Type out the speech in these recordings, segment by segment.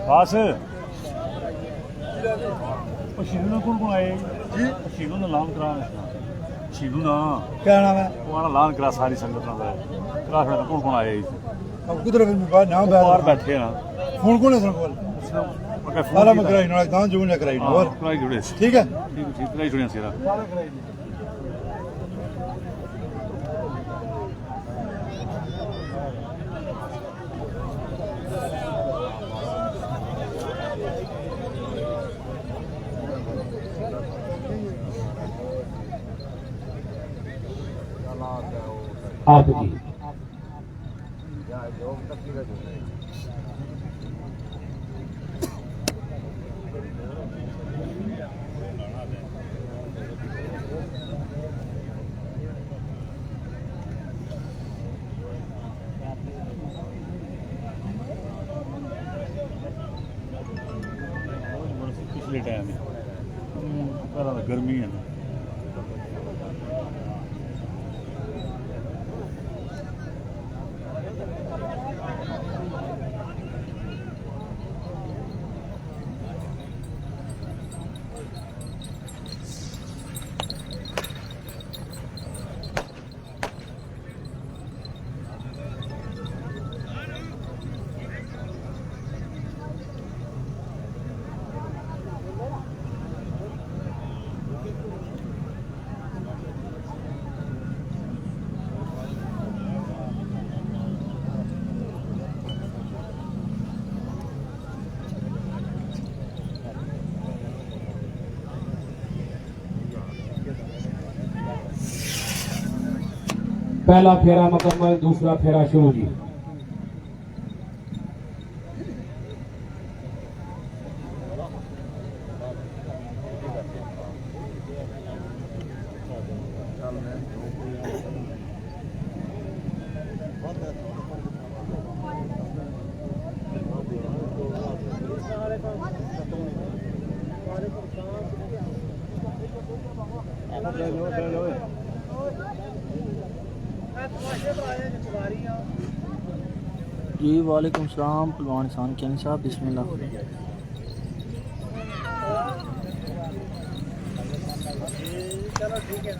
बस शीनू ने कौन आए जी शीनू ने लान करा शीनू ना क्या नाम है वो लान करा सारी संगत ना करा कौन आए किधर नाम बाहर बैठे ना फोन कौन है सारा मैं कराई ना दान जो ने कराई और कराई जुड़े ठीक है ठीक कराई जुड़े सिरा आपकी पिछले टाइम गर्मी है ना पहला फेरा मुकम्मल, दूसरा फेरा शुरू जी। जी वालेकुम सलाम पहलवान इंसान किंग साहब बिस्मिल्लाह। चलो ठीक है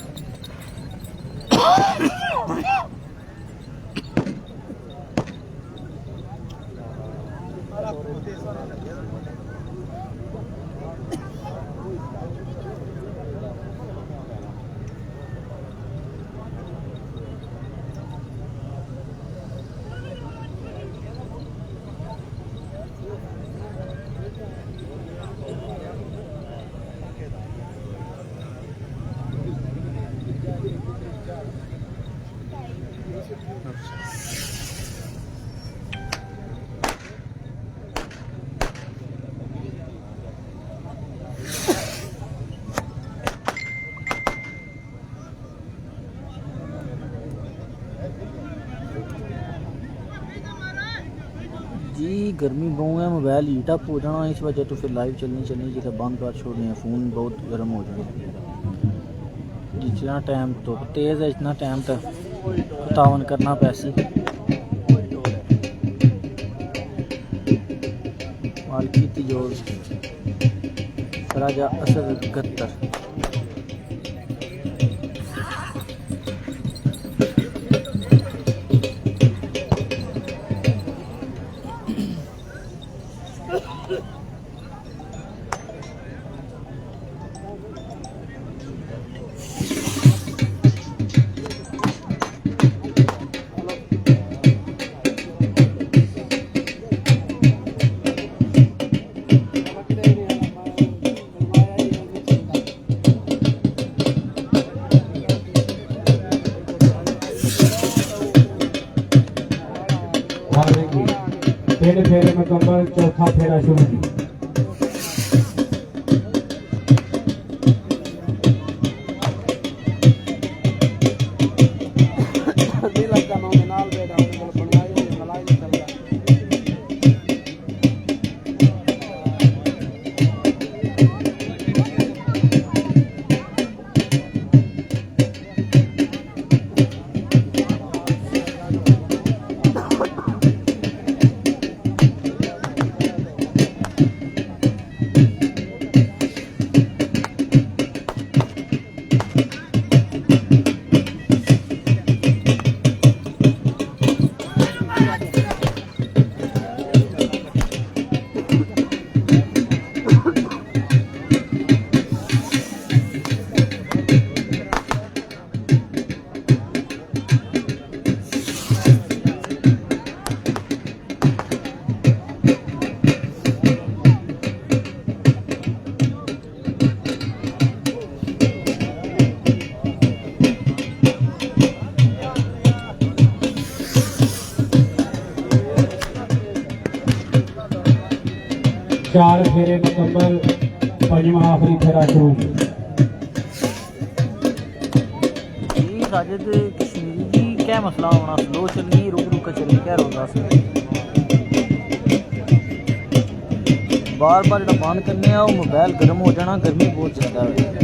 जी गर्मी बहुत है, मोबाइल हीट अप हो जाना, इस वजह तो फिर लाइव चलनी जिसे बंद कर छोड़नी है, फ़ोन बहुत गर्म हो जाना। जितना टाइम तो तेज़ है इतना टाइम तक तावन करना पैसी मालकी तिजोर सराजा असर 71। पहले फेरे मुकम्मल, चौथा फेरा शुरू जी। 4 फेरे मुकम्मल, 5वां आखिरी फेरा शुरू। साजिद कश्मीरी जी क्या मसला होना, स्लो चलनी रुक रुक कर चलनी, क्या रोजा से बार बार जो बंद करने आओ मोबाइल गर्म हो जाना, गर्मी बहुत ज़्यादा है।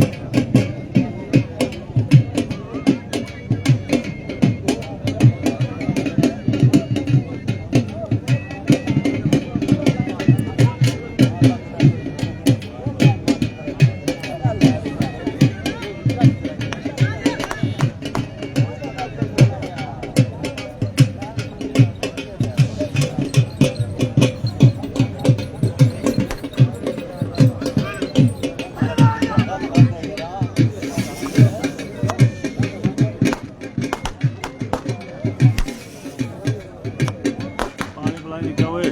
पानी पिलाने क्या हुए?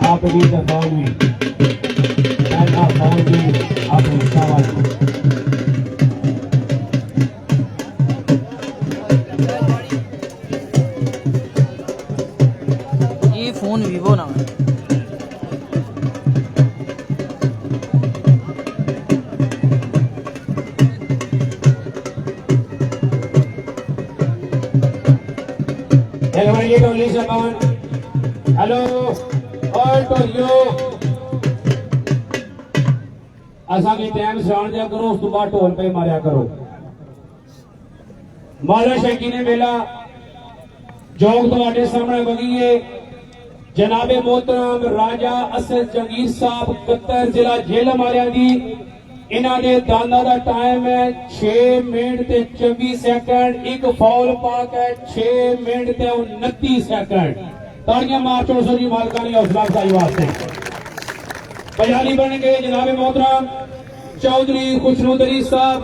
आप भी दफाओं में पहला फाउल भी आप शाबाश। ये फ़ोन वीवो ना है। ये टोली समान हेलो और टोलियो असा की टाइम सराण दिया करो, उस तो बाद ढोल पे मारिया करो। माला शैकी ने मेला जोग तो सामने बगीए जनाबे मोहतरम राजा असद जंगीर साहब कत्तर जिला जेल मारिया दी। इन्हां दे दाना दा टाइम है 6 मिनट ते 24 सेकंड, एक फाउल पाक है 6 मिनट ते 29 सेकंड। तालियां मार चो जी मालका ने हौसला अफजाई वास्ते। पजाली बन गए जनाबे मोहतरम चौधरी खुशनूदरी साहब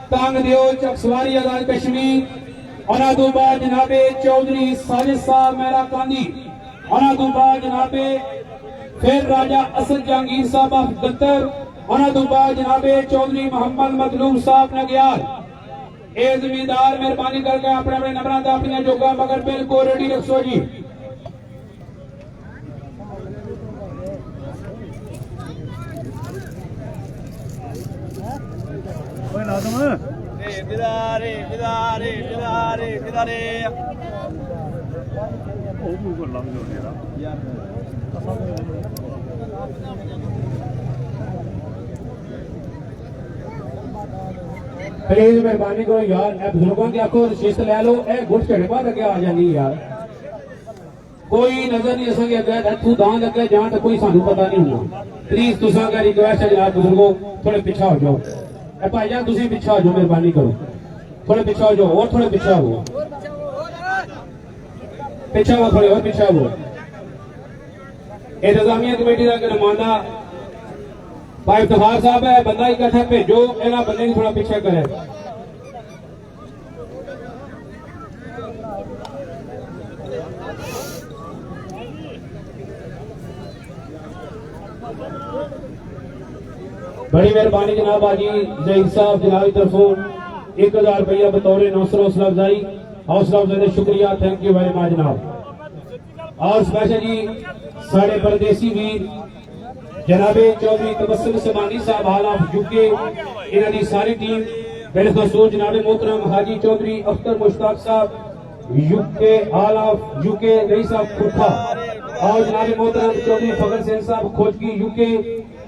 तंग दियो चकसवारी आजाद कश्मीर। और तो बाद जनाबे चौधरी साजिद साहब मेरा कांदी। और तो बाद जनाबे फिर राजा असद जहांगीर साहब ऑफ कत्तर। और तो बाद जनाबे चौधरी मोहम्मद मतलूब साहब नगियाल। ए जमींदार मेहरबानी करके अपने अपने नंबरां दा अपनी जोगा मगर बिल्कुल रेडी रखो जी। ओए लादम बिदारे बिदारे बिदारे बिदारे ओ को लंग जो तेरा प्लीज मेहरबानी करो यार, ए बुजुर्गों की आखो शिस्त ले लो, ए गुट चढ़े बाद अगे आ जानी यार। कोई नजर नहीं असा अगे तू दान अगे जान तो कोई सानू पता नहीं होना। प्लीज तुसा का रिक्वेस्ट है जनाब बुजुर्गो थोड़े पीछा हो जाओ। ए भाईजान तुसी पीछा हो जाओ, मेहरबानी करो थोड़े पीछा हो जाओ और थोड़े पीछा हो, पीछा हो थोड़े और पीछा हो। इंतजामिया कमेटी का नुमाइंदा भाई इफ्तिखार साहब है, बंदा इकट्ठा भेजो, इन्होंने बंदे थोड़ा पीछे करे। बड़ी मेहरबानी जनाब आजी जहीर साहब जनाब की तरफों 1000 रुपया बतौर नौसर हौसला अफजाई। हौसला अफजाई शुक्रिया, थैंक यू वेरी मच जनाब। और स्पेशल जी साढ़े परदेसी वीर जनाबे चौधरी तबस्सुम समानी साहब हाल ऑफ यूके, इन्हां दी सारी टीम बिलखसूस जनाबे मोहतरम हाजी चौधरी अख्तर मुश्ताक साहब UK hall of UK rice साहब खुरखा। और जनाबे मोहतरम चौधरी फखर सिंह साहब खोजकी यूके,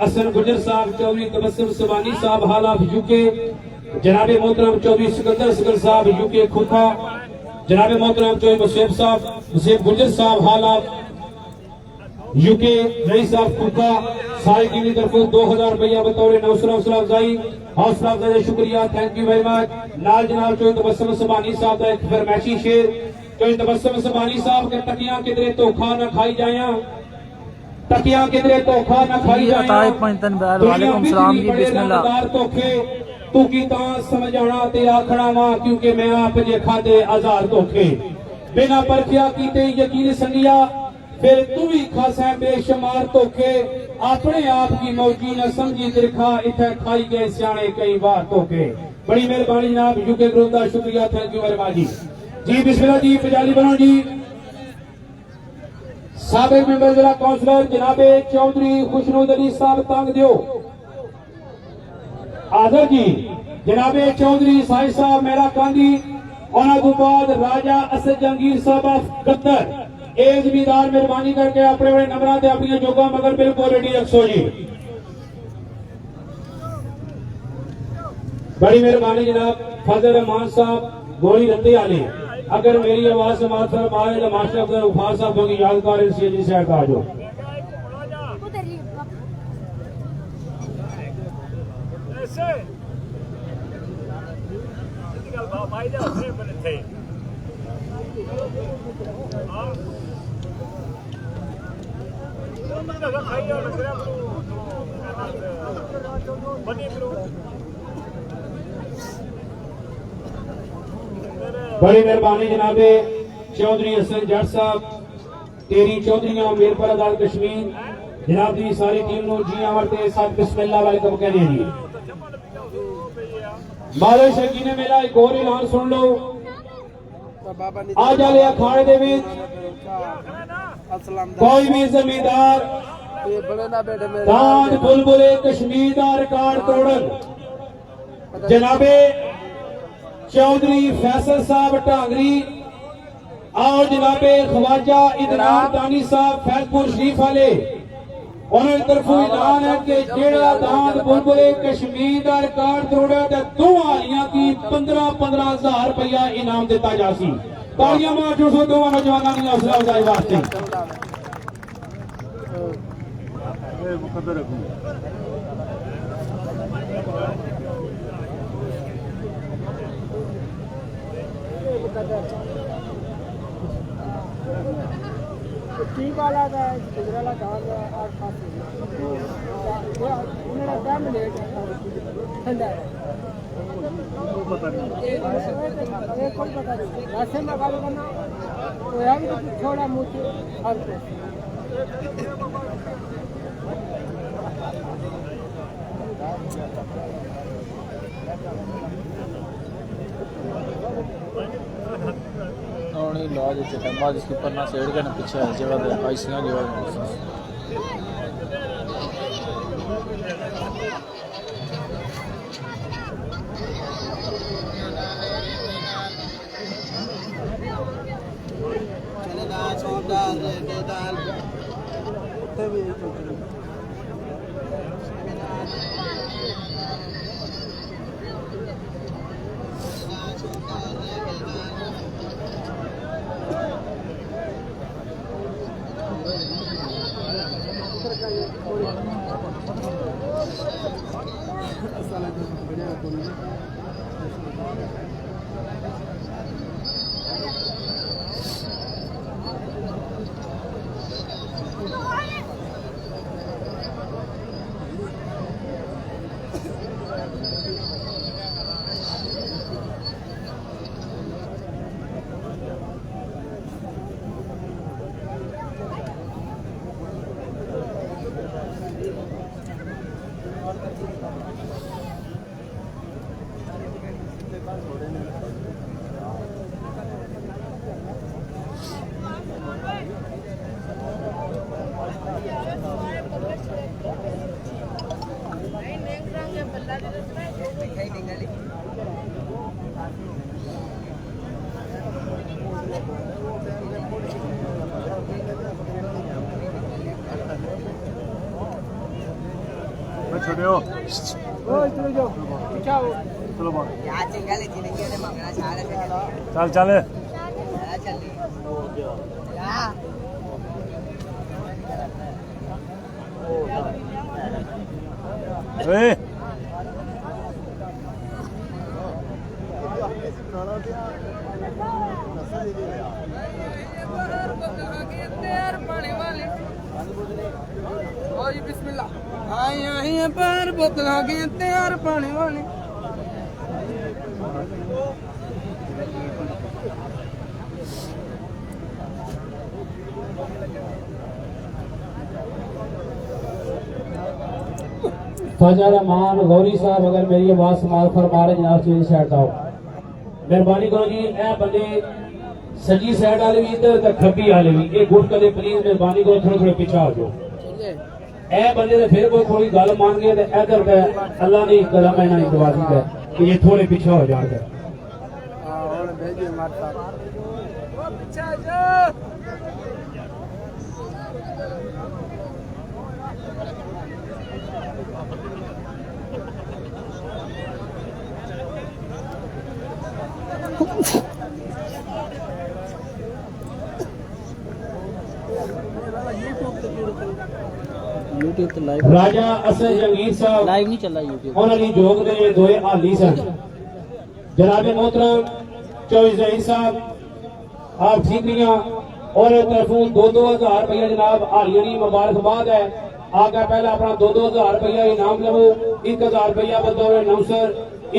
असन गुजर साहब चौधरी तबस्सुम समानी साहब हाल ऑफ यूके, जनाबे मोहतरम चौधरी सिकंदर सिकल साहब यूके खुरखा, जनाबे मोहतरम चौधरी मुसेब साहब मुसेब गुजर साहब हाल ऑफ यूके रईस साहब खुरखा। सारी टीम की तरफ 2000 रुपया बतौर नौसर हौसला अफजाई। हौसला अफजाई शुक्रिया, थैंक यू वेरी मच। नाल जनाब चौधरी तबस्सुम समानी साहब का एक फरमाइशी शेर, चौधरी तबस्सुम समानी साहब के तकियां किधरे धोखा न खाई जाया, तकियां किधरे धोखा न खाई जाया। वालेकुम सलाम जी, बिस्मिल्लाह। धोखे तू की समझ आना ते आखना वा क्योंकि मैं आप जे खादे 1000 धोखे। बिना परखिया कीते यकीन संगिया फिर तू भी खासा बेशुमार धोखे अपने आप की मौजी न समझी तिरखा इथे खाई गए सियाने कई बार धोखे। बड़ी मेहरबानी जनाब यूके ग्रुप का शुक्रिया थैंक यू वेरी मच जी बिस्मिल्लाह जी पजाली बनो जी। साबिक मेंबर जिला काउंसलर जनाबे चौधरी खुशनूद अली साहब तंग दियो आदर जी जनाबे चौधरी साहिब साहब मेरा कांदी उन्होंने तो बाद राजा असद जहांगीर साहब ऑफ कतर ए जमींदार मेहरबानी करके अपने बड़े नंबर से अपनी जोगा मगर बिल्कुल रेडी रखो जी। बड़ी मेहरबानी जनाब फजल रहमान साहब गोली रत्ते आने अगर मेरी आवाज समाज सर मारे मास्टर अब्दुल गफ्फार साहब को यादगार जी से आ जाओ। बड़ी मेहरबानी जनाबे चौधरी हसन जट साहब तेरी चौधरी मीरपुर अदाल कश्मीर जनाब की सारी टीम को जी आमरते साथ बिस्मिल्लाह वेलकम कह दिए जी। मारे शकी ने मेरा एक और ऐलान सुन लो आज वाले अखाड़े दे विच कोई भी जमींदार ताज बुलबुले कश्मीर का रिकॉर्ड तोड़न जनाबे चौधरी फैसल साहब ढांगरी और जनाबे ख्वाजा इदनान दानी साहब फैजपुर शरीफ वाले उन्होंने तरफों ऐलान है कि जेड़ा दांद बुलबुले कश्मीर का रिकॉर्ड तोड़ा तो दो हालियां की 15,000 रुपया इनाम दिता जासी। तालियां मारो सो दोवां नौजवानों की हौसला अफजाई वास्ते। ठीक वाला का गुजराला गांव का 8-5 उन्होंने टाइम लेट ठंडा कोई पता नहीं राशन में बात करना तो यार थोड़ा मुझे हर नहीं लॉज बाद इसके ऊपर ना सेड़ के ना पीछे जगह आईसियां जगह छोड़ो चलो चल चल बिस्मिल्लाह आए पर बोतल के तैयार पानी वाली फजल रहमान गौरी साहब अगर मेरी आवाज समाल फरमा रहे जनाब चीज साइड आओ मेहरबानी करो जी ए बंदे सजी साइड वाले भी इधर ते खब्बी वाले भी ये गुट कदे प्लीज मेहरबानी करो थोड़े थोड़े पीछे आ जाओ ए बंदे ते फिर कोई थोड़ी गल मान गए ते इधर ते अल्लाह ने कलम है ना दवाजी है कि ये थोड़े पीछे हो जाएंगे और भेजिए माता ओ पीछे जा YouTube ਤੇ ਲਾਈਵ राजा असद जंगीर साहब ਲਾਈਵ ਨਹੀਂ ਚੱਲਦਾ YouTube उन्होंने जोग दे दोए हाली सन जनाब मोहतरम चौधरी जहीर साहब आप ठीक नहीं और तरफों 2-2 हज़ार रुपया जनाब हालिया की मुबारकबाद है आगे पहले अपना 2-2 हज़ार रुपया इनाम लवो 1,000 रुपया बतौर नौसर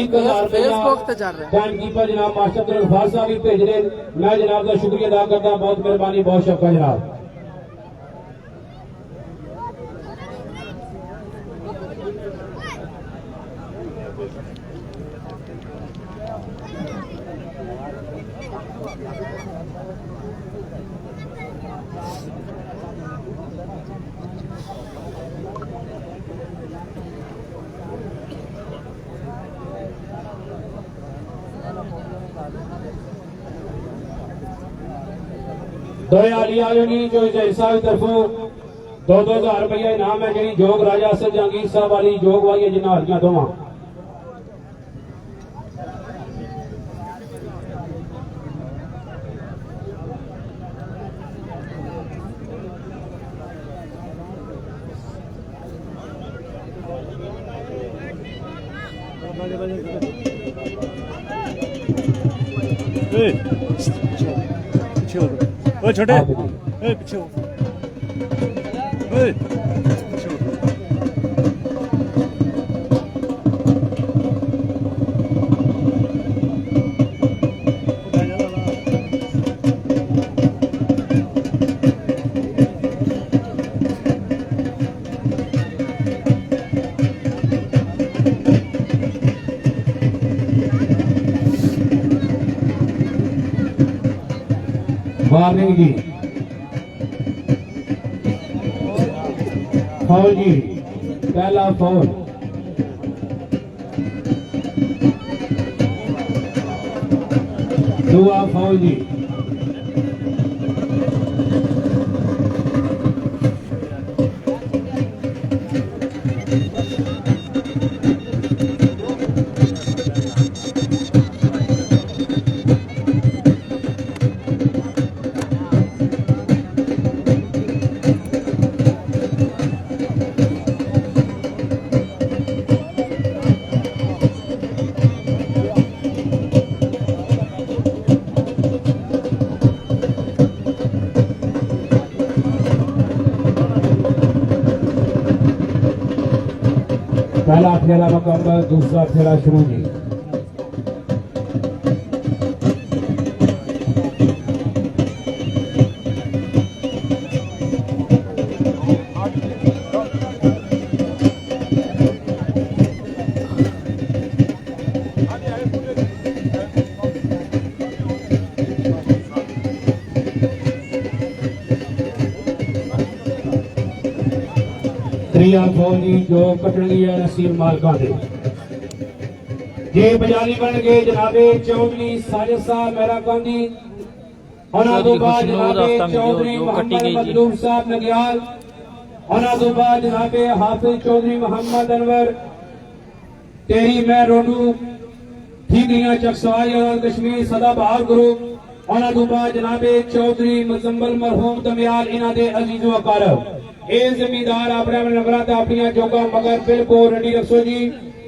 1,000 रुपया टाइम कीपर जनाब मास्टर अब्दुल गफ्फार साहब भी भेज रहे मैं जनाब का शुक्रिया अदा करता बहुत मेहरबानी बहुत शुक्रिया जनाब दोए आली आयोगी जो साहब की तरफों 2-2 हज़ार रुपया इनाम है जी जोग राजा असद जहांगीर साहब वाली जोग वाली है जिन्हें हारियां दोवां पीछे हो ओ छोटे ए पीछे हो ए पीछे हो वार्निंग जी फाउल जी पहला फाउल दूसरा फाउल जी पहला फेरा मुकम्मल दूसरा फेरा शुरू जी त्रिया फौजी जो कटनी है नसीब मालका दे जे बजारी बन गए जनाबे चौधरी साजिद साहब मेरा गांधी उन्हां तो बाद जनाबे चौधरी मोहम्मद मतलूब साहब नगियाल उन्हां तो बाद जनाबे हाफिज चौधरी मोहम्मद अनवर तेरी मैं रोडू ठीकरियां चकसवाई और कश्मीर सदाबहार ग्रुप उन्हां तो बाद जनाबे चौधरी मुजम्मल मरहूम दमियाल इन्हां दे अजीजो अकारब ए जमींदार अपने नंबरा अपनिया जोगा मगर बिल्कुल रेडी रखो जी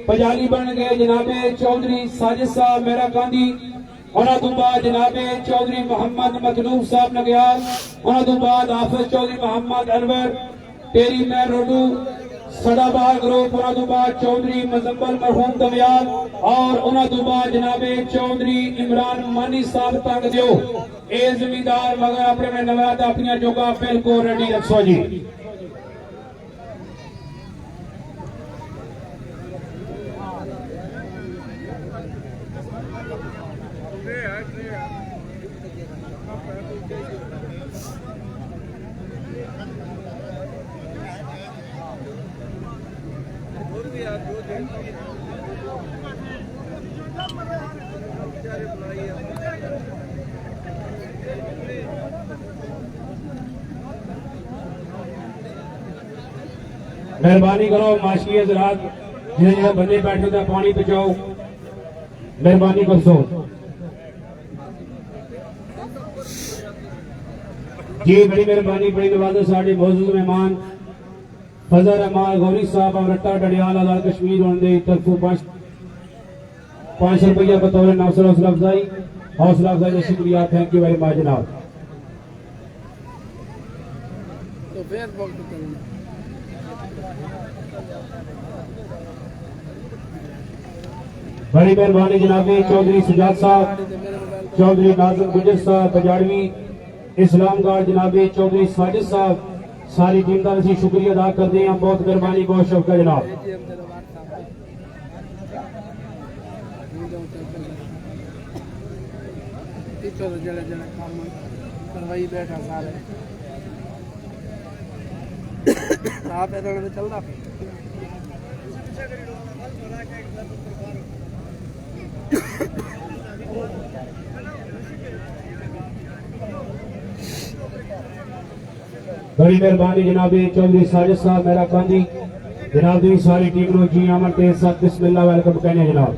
पजाली बन गए जनाबे चौधरी साजिद साहब मेरा गांधी उन्हां तो बाद जनाबे चौधरी मोहम्मद मतलूब साहब नगियाल उन्हां तो बाद हाफिज चौधरी मोहम्मद अनवर तेरी मैं रोडू सदाबहार ग्रुप उन्हां तो बाद चौधरी मुजम्मल मरहूम दमियाल और उन्हां तो बाद जनाबे चौधरी इमरान मानी साहब तंग दियो ए जमींदार मगर अपने नंबरा अपनिया जोगा बिल्कुल रेडी रखो जी मेहरबानी करो माशकी हजरात जिन्हें जिन्हें बंदे बैठे थे पानी पहुंचाओ मेहरबानी कर सो जी बड़ी मेहरबानी बड़ी नवाज़त साढ़े मौजूद मेहमान फजल रहमान गौरी साहब और रट्टा डडियाल आजाद कश्मीर होने तरफों 500 रुपया बतौर हौसला अफजाई का शुक्रिया थैंक यू वेरी मच जनाब। बड़ी मेहरबानी जनाब चौधरी सजाद साहब चौधरी नाज़िम गुजर साहब बजाड़वी इस्लामगढ़ जनाब चौधरी साजिद साहब सारी टीम का असं शुक्रिया अदा करते हैं बहुत मेहरबानी बहुत शुक्रिया जनाब। चलता बड़ी मेहरबानी जनाब चौधरी साजिद साहब मेरा कांदी जनाब दी सारी टीम को जी अमन के साथ बिस्मिल्लाह वेलकम कहने जनाब।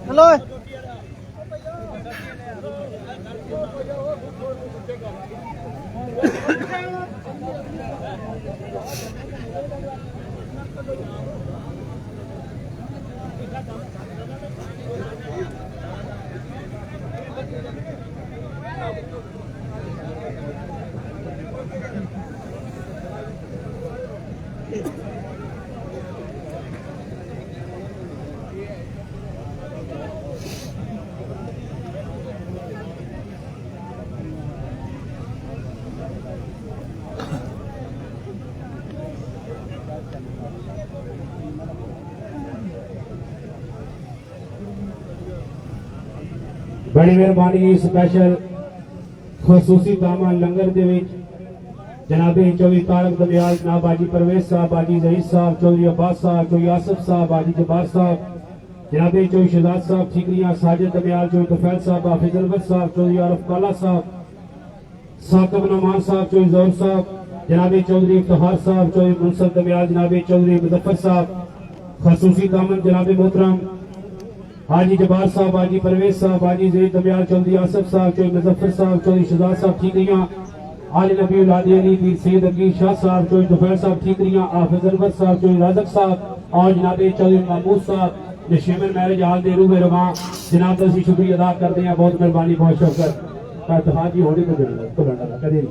हेलो बड़ी मेहरबानी स्पेशल खसूसी दामन लंगर दे विच जनाब चौधरी तारक दमियाल जनाब बाजी परवेज साहब बाजी जहीद साहब चौधरी अब्बास साहब चौधरी आसिफ साहब बाजी जब्बार साहब जनाब चौधरी शहजाद साहब ठीकरियां साजिद दमियाल चौधरी तफैल साहब हाफिज अलवर साहब चौधरी आरफ काला साहब साकिब नमान साहब चौधरी जौहर साहब जनाब चौधरी इफ्तिखार साहब चौधरी मुनसर दमियाल जनाब चौधरी मुजफ्फर साहब खसूसी दामन जनाब मोहतरम हाजी जब्बार साहब हाजी परवेज साहब हाजी जहीद दमियाल चौधरी आसिफ साहब चौधरी मुजफ्फर साहब चौधरी शहजाद साहब ठीकरियां आली नबी उलादी अली पीर सैयद अकील शाह साहब चौधरी तफैल साहब ठीकरियां हाफिज अलवर साहब चौधरी राजक साहब और जनाब चौधरी महमूद साहब ने शेमन मैरिज हाल दे रूबे रवा जनाब का शुक्रिया अदा करते हैं बहुत मेहरबानी बहुत शुक्र हाजी होने को कदे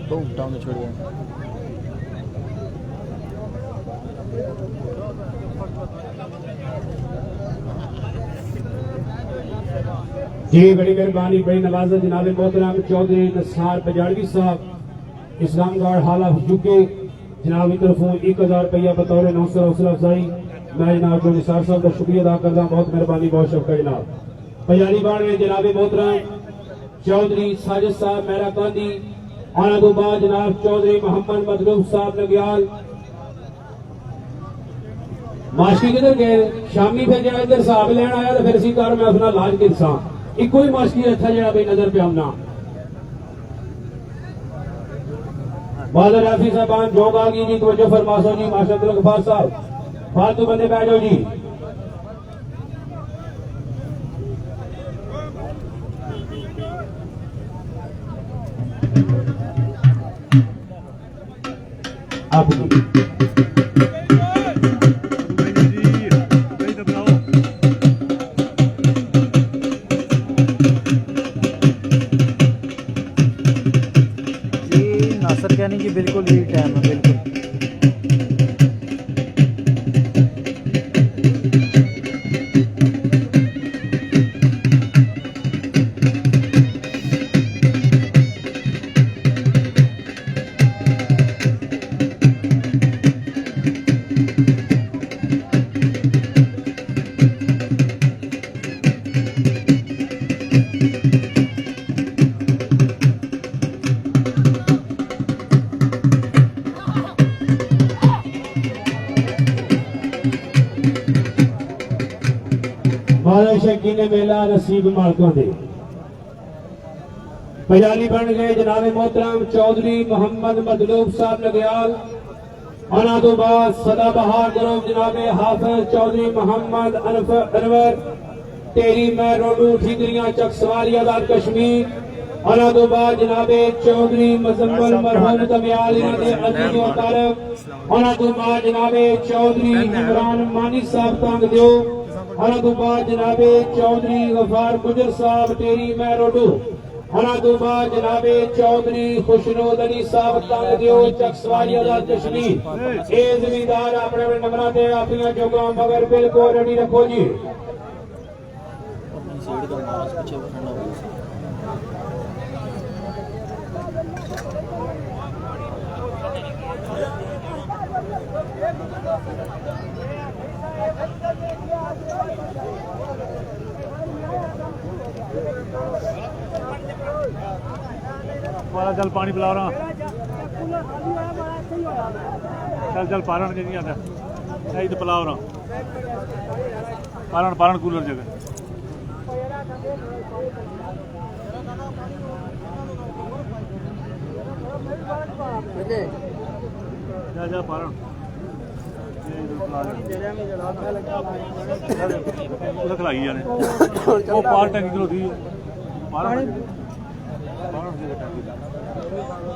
तो डाउन छोड़ गया। जी बड़ी मेहरबानी बड़ी नवाज़त जनाब मोहतरम चौधरी नसार बजाड़वी साहब इस्लामगढ़ हाला यूके जनाब की तरफों 1000 रुपया बतौर हौसला अफजाई मैं जनाब चौधरी निसार साहब का शुक्रिया अदा करता बहुत मेहरबानी बहुत शुक्रिया जनाब। पजारी बाण में जनाब मोहतरम चौधरी साजिद साहब मेरा कांदी आना तो बाद जनाब चौधरी मोहम्मद मदरूब साहब नग्याल माशकी किधर गए शामी फिर जरा इधर हिसाब लेना आया तो फिर इसी कार में अपना लाज के इंसान इको ही माशकी रखा जरा भाई नजर पे आमना बादल राफी साहबान जोग आ गई जी तवज्जो फरमासो जी माशा गफार साहब फालतू बंदे बैठ जाओ जी। आप नासर कहने की बिल्कुल यही टाइम है बिल्कुल। माला शकीन मेला नसीब मालकों दे पजाली बन गए जनाब मोहतरम चौधरी मोहम्मद मदलूब साहब नगयाल। आना तो बाद सदाबहार ग्रुप जनाब हाफिज चौधरी मोहम्मद अनवर तेरी मैं रोडू ठीकरियां चक सवारी आजाद कश्मीर। आना तो बाद जनाब चौधरी मुजम्मल मरहूम दमियाल अजीज व तारक। आना तो बाद जनाब चौधरी इमरान मानी साहब तंग दियो। आना तो बाद जनाबे चौधरी गफार गुजर साहब तेरी मैं रोडू। आना तो बाद जनाबे चौधरी खुशनूद अली साहब तंग दियो चक सवारी आजाद कश्मीर। ए जमींदार अपने अपने नंबरां ते अपनी जोगा मगर बिल्कुल रेडी रखो जी। अपनी सीट का मास पीछे बैठना होगा। चल पानी पिला रहा चल चल पारण के नहीं आता यही तो पिला रहा पारण कूलर जगह जा जा पारण खिलाई जाने वो पार टैंकी खलोती पारण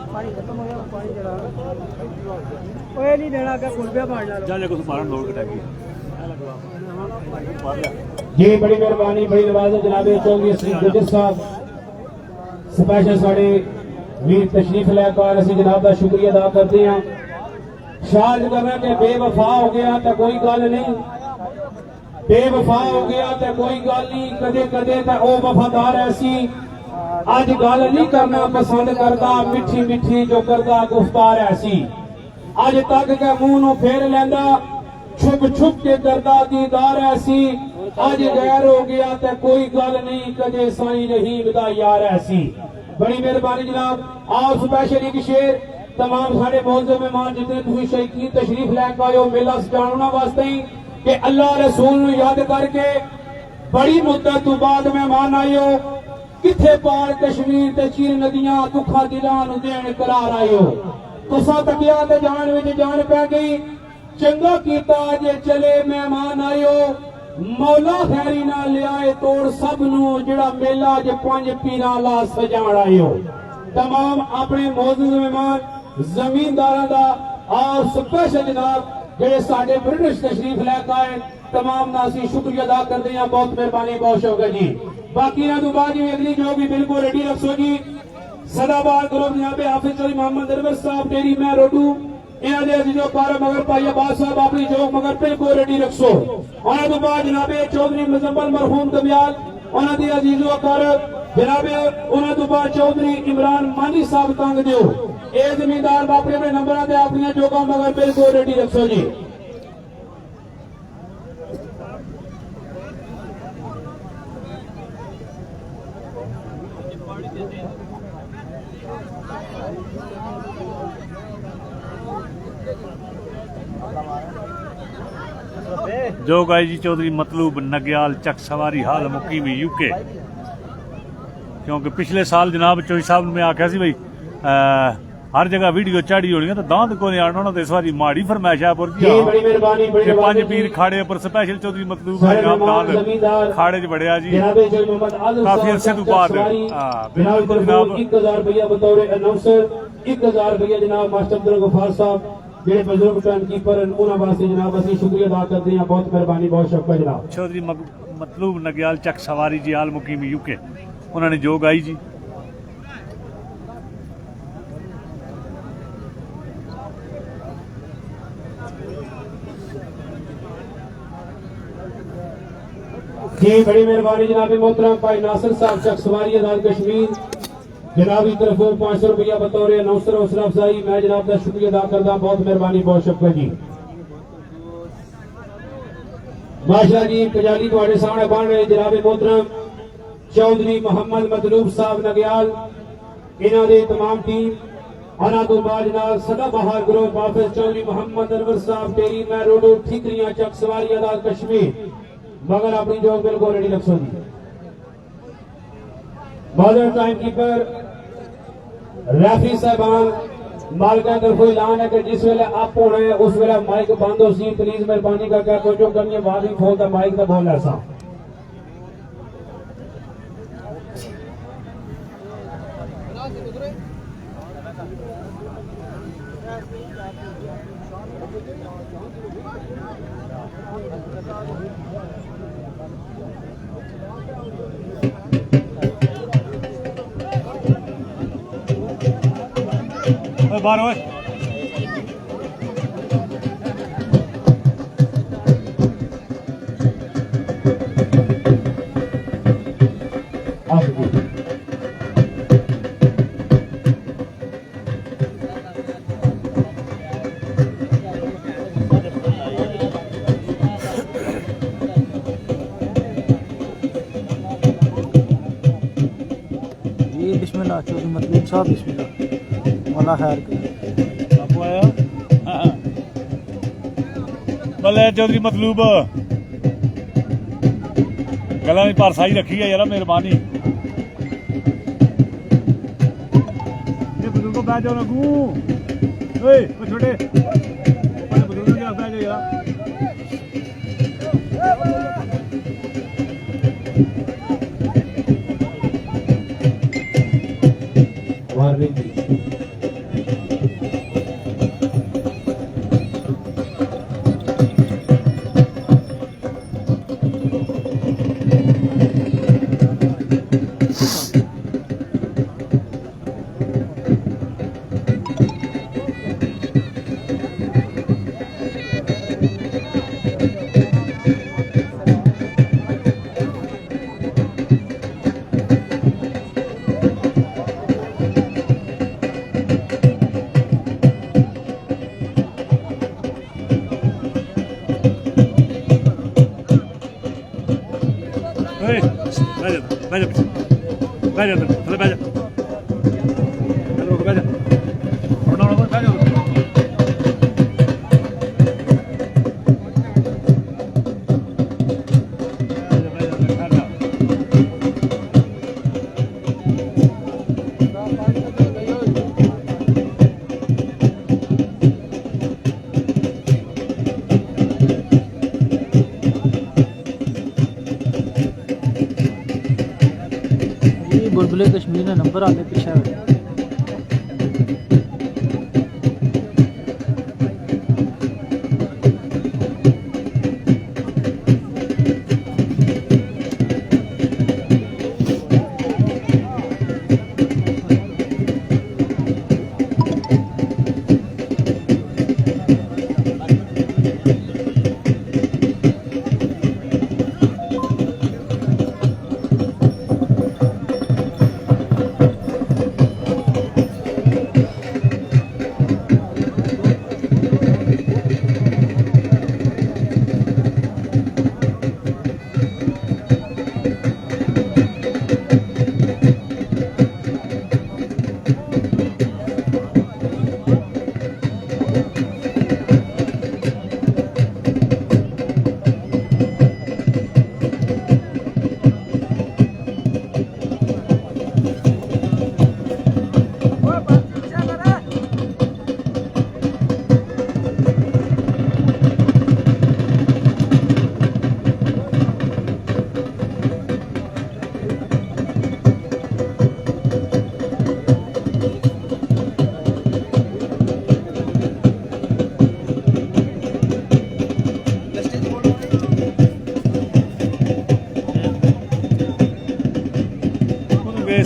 पानी खत्म हो गया पानी चला ओए नहीं देना क्या कुलबिया मारना जा कुछ पारण दौड़ के टैंकी जी बड़ी मेहरबानी बड़ी नवाज़त जनाब चौधरी श्री गुजर साहब स्पेशल साढ़े वीर तशरीफ लैकर असं जनाब का शुक्रिया अदा करते हैं। शायद करना कि बेवफा हो गया तो कोई गल नहीं, बेवफा हो गया तो कोई गल नहीं, कदे कदे तो वो वफादार ऐसी अज गल नहीं करना पसंद करता, मिठी मिठी जो करता गुफ्तार ऐसी अज तक के मुंह नूं फेर लेंदा, छुप छुप के करता दीदार ऐसी अज गैर हो गया तो कोई गल नहीं, कदे साई रहीम दा यार ऐसी। बड़ी मेहरबानी जनाब। आओ स्पेशल एक शेर तमाम सारे मौजूद मेहमान जितने तुम शौकीन तशरीफ लैके आए हो मेला सजाना वास्ते ही कि अल्लाह रसूल नूं याद करके बड़ी मुद्दत तो बाद मेहमान आए हो, किथे पार कश्मीर ते चीर नदियां दुखा दिलां नूं देण करार आए हो, तुसा तकिया ते जान विच जान पै गई, चंगा कीता जे चले मेहमान आए हो, मौला खैरी ना लियाए तोड़ सब नूं जेड़ा मेला अज पंज पीरां ला सजाण आए हो। तमाम अपने मौजूद मेहमान जमींदारां दा और स्पेशल जनाब जेड़े साडे ब्रिटिश तशरीफ लैके आए तमाम दा असीं शुक्रिया अदा करदे हां, बहुत मेहरबानी बहुत शुक्रिया जी। बाकी ना तो बाद अगली जो भी बिल्कुल रेडी रखो जी। सदाबाद ग्रुप जनाब हाफिज चौधरी मोहम्मद अनवर साहब तेरी मैं रोडू इन्हां दे अजीजो पारा मगर भाई अब्बास साहब अपनी जोक मगर बिल्कुल रेडी रखो। उन्हां तो बाद जनाब चौधरी मुजम्मल मरहूम दमियाल उन्हां दे अजीजो कारब जनाब उन्हां तो बाद चौधरी इमरान मानी साहब तंग दियो ए जमींदार अपने अपने नंबर ते अपनी जोका मगर बिल्कुल रेडी रखो जी। जो गाई जी चौधरी मतलूब नग्याल चक सवारी हाल मुकीमी यूके, क्योंकि पिछले साल जनाब चौधरी साहब ने आख्या सी भाई हर जगह वीडियो चाड़ी होनी तो दांत को नहीं आना, तो इस बार माड़ी फरमाइश है पंज पीर खाड़े पर स्पेशल चौधरी मतलूब खाड़े च बड़िया जी काफी अरसे तो बाद 1000 रुपया बतौर अनाउंसर 1000 रुपया जनाब मास्टर अब्दुल गफार साहब जेडे बुजुर्ग टाइम कीपर उन्होंने वास्ते जनाब असं शुक्रिया अदा करते हैं, बहुत मेहरबानी बहुत शुक्रिया जनाब। चौधरी मतलूब नग्याल चक सवारी जी आल मुकीमी यूके उन्होंने जो गाई जी। जी बड़ी मेहरबानी जनाब मोहतरम भाई नासिर साहब चक सवारी आजाद कश्मीर जनाब की तरफों 500 रुपया बतौर अनाउंसर हौसला अफजाई मैं जनाब का शुक्रिया अदा करता बहुत मेहरबानी बहुत शुक्रिया जी माशाअल्लाह जी कजाली तुम्हारे सामने बन रहे जनाब मोहतरम चौधरी मोहम्मद मतलूब साहब नग्याल इन्हों की तमाम टीम आना तो बाद जनाब सदाबहार ग्रुप हाफिज चौधरी मोहम्मद अनवर साहब टेरी मैं रोडो ठीकरियां चक सवारी आजाद कश्मीर मगर अपनी जॉब बिल्कुल रेडी रखो जी बॉलर टाइम कीपर रेफरी साहबान मालिका तरफों ऐलान है कि जिस वेले अप होना है उस वेले माइक बंद हो सी प्लीज मेहरबानी करके तवज्जो करनी है वादी फोन दा माइक दा बोल ऐसा बाहर ओए जी बिस्मिल्लाह चौधरी मतलूब साहब बिस्मिल्लाह मौला खैर करे आपको आया भले चौधरी मतलूब गला में पारसाई रखी है यार मेहरबानी ये बुजुर्गों बैठ जाओ ना गू ओए वो छोटे बुजुर्गों के बैठ जाओ यार वार्निंग बैठ जा थले बैठ जा चलो बैठ जा उठना बैठ जा बुलबुले कश्मीर ने नंबर आगे पीछे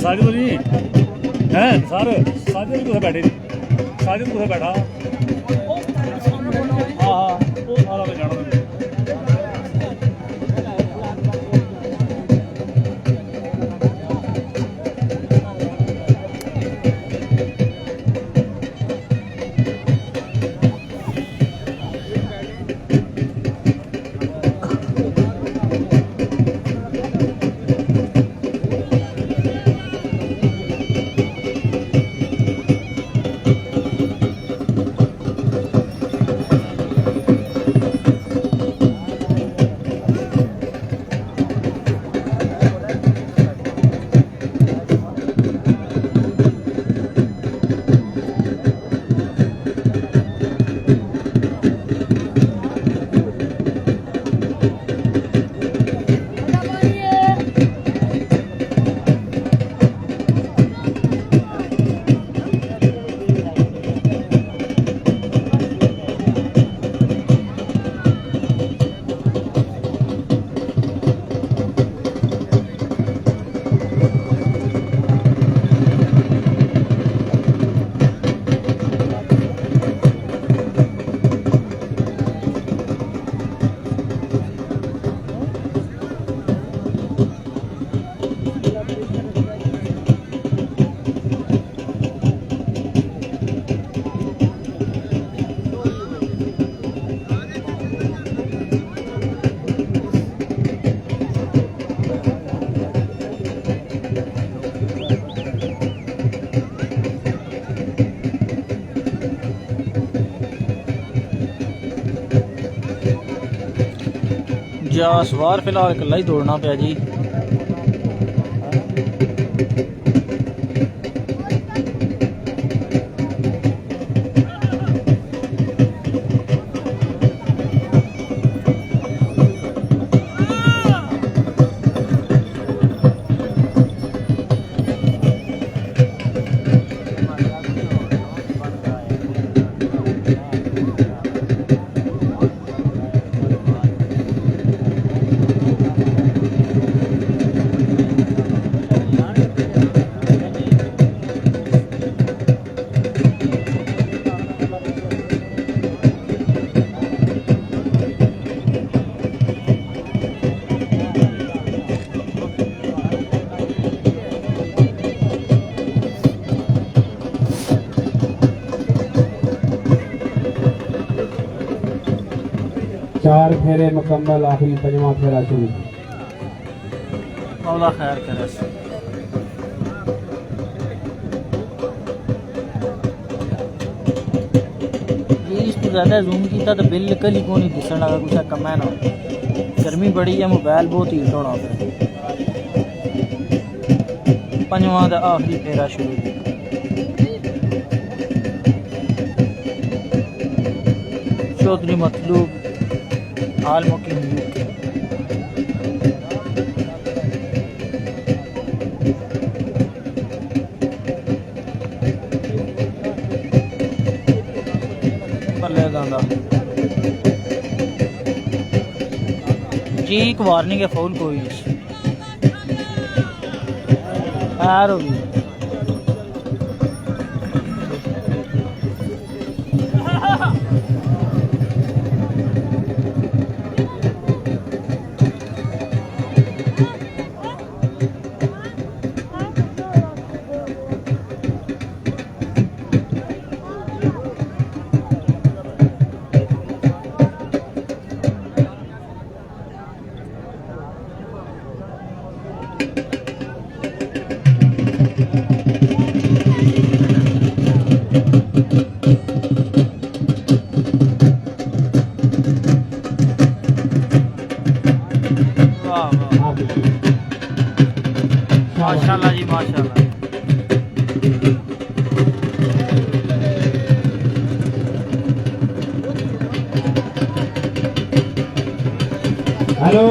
साजिद जी हैं सर साजिद कुछ बैठे जी साजिद कुछ बैठा हाँ हाँ जाना सवार फिलहाल कला ही दौड़ना पाया जी। चार फेरे मुकम्मल, आखिरी पंजवां फेरा शुरू। मौला खैर करे। इसको ज़्यादा जूम किया तो बिल्कुल ही कोई दिसन लगा कुछ कम है ना। गर्मी बड़ी है, मोबाइल बहुत हीट होना पे। पंजवां का आखिरी फेरा शुरू। चौधरी मतलूब हाल मुकीम यूके। जी एक वार्निंग है, फाउल कोई नहीं होगी। माशाल्लाह जी माशाल्लाह। हेलो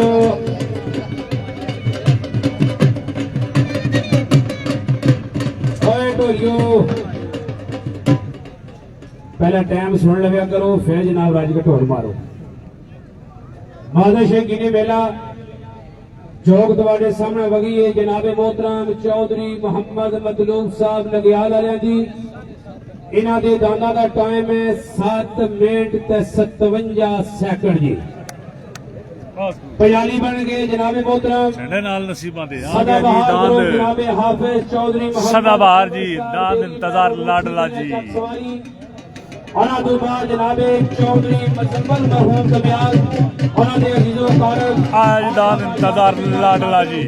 पहले टाइम सुन लिया करो, फिर जनाब राज का ढोल मारो। मादा शेख गिने बेला जोग तुम्हारे सामने वगी है जनाब मोहतरम चौधरी मोहम्मद मतलूब साहब नगियाल वाले जी। इन्हों के दाना का टाइम है 7 मिनट ते 57 सैकंड जी। पजाली बन गए जनाब मोहतरम नसीबा दे जनाब हाफिज चौधरी सदाबहार जी दाद इंतजार लाडला जी। और जनाब चौधरी मुजम्मल मरहूम दबियाल आज दाद इंतजार लाडला जी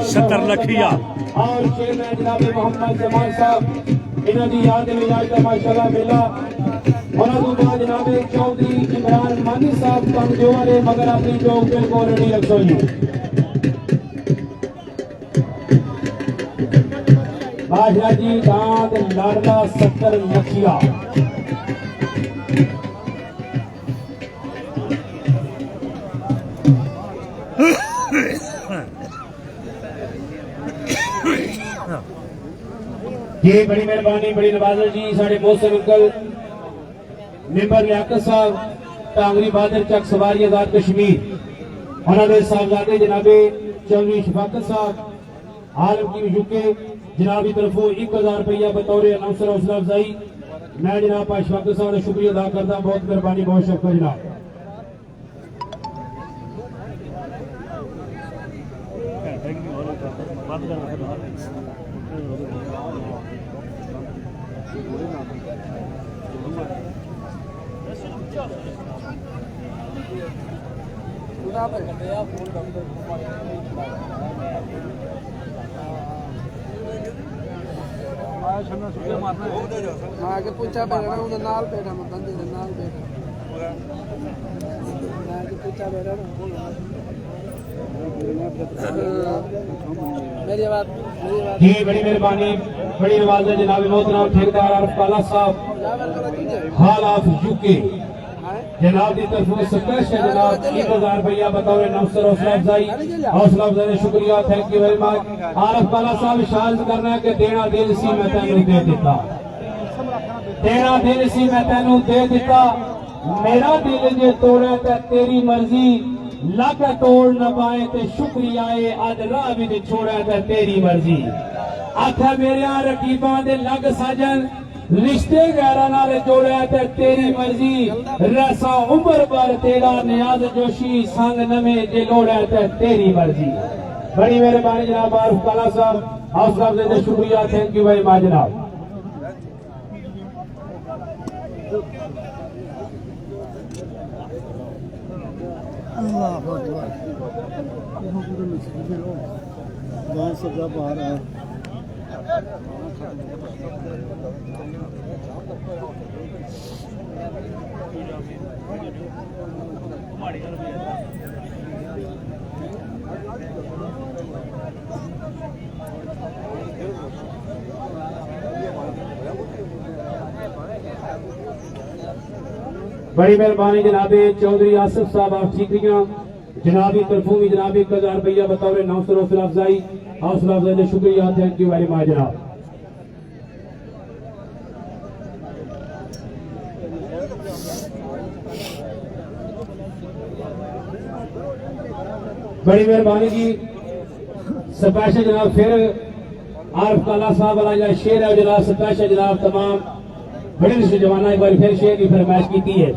70 लखिया और चेयरमैन जनाब मोहम्मद जमाल साहब इन्हों की याद में आज का माशाल्लाह मेला। और जनाब चौधरी इमरान मानी साहब कमजोर वाले मगर अपनी चौक बिल्कुल रेडी रखो जी। बादशाह जी दाद लाडला 70 लखिया। ये बड़ी मेहरबानी बड़ी नवाजा जी साढ़े मौसम अंकल मेंबर लियाकत साहब टांगरी बहादुर चक सवारी आजाद कश्मीर उन्होंने साहबजादे जनाबे चौधरी शफाकत साहब आलम की यूके जनाब की तरफों 1000 रुपया बतौर अनाउंसर हौसला अफजाई। मैं जनाब शफाकत साहब का शुक्रिया अदा करता, बहुत मेहरबानी बहुत शुक्रिया जनाब। आगे पूछा बैठा नाल बैठा बंदे नाल बैठा मेरी बात जी बड़ी मेहरबानी, बड़ी नवाज़ जनाब मोहतरम ठेकेदार आरिफ काला साहब हाल ऑफ यूके जनाब की तरफ से स्पेशल जनाब 1000 रुपया बतौर नौसर हौसला अफजाई शुक्रिया, thank you very much. Arif काला साहब शायद करना कि देना दिल सी मैं तेनू दे दिता, देना दिल सी मैं तेनू दे दिता, मेरा दिल जे तोड़े ते तेरी मर्जी, लक तोड़ न पाए ते शुक्रिया अज राह भी छोड़ा ते तेरी मर्जी। आखा मेरे रकीबा दे लग साजन रिश्ते गैरा नाल जोड़िया ते तेरी मर्जी, रसा उम्र भर तेरा नियाज जोशी संग नवे जे लोड़ा ते तेरी मर्जी। बड़ी मेहरबानी जनाब आरिफ काला साहब, हौसला अफजाई शुक्रिया, थैंक यू वेरी मच जनाब। बाहर है बड़ी मेहरबानी जनाबे चौधरी आसिफ साहब आप ठीकरियां जनाबी तरफों भी जनाब 1000 रुपया बतौर नौसर हौसला अफजाई शुक्रिया, थैंक यू वेरी मच जनाब। बड़ी मेहरबानी जी, स्पेशल जनाब फिर आरिफ काला साहब वाला जो शेर है जनाब स्पेशल जनाब तमाम बड़े जवाना एक बार फिर शेर की फरमाइश की है।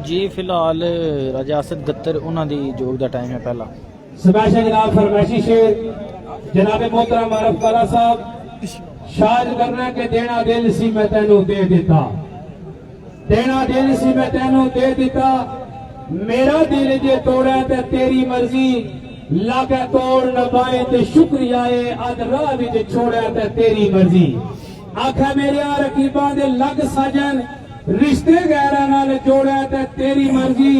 जी फिलहाल राजा असद गत्तर उन्होंने जोग का टाइम है पहला स्पेशल जनाब फरमाइशी शेर जनाब मोहतरम आरिफ काला साहब शाद करना के देना दिल सी मैं तेनू दे दिता, देना दिल सी मैं तेनू दे दिता, मेरा दिल जे तोड़ा ते तेरी मर्जी, लाके तोड़ न पाए ते शुक्रिया अज राह विच छोड़ा ते तेरी मर्जी। आखा मेरे रकीबा दे लग साजन रिश्ते गैरा नाल जोड़ा ते तेरी मर्जी,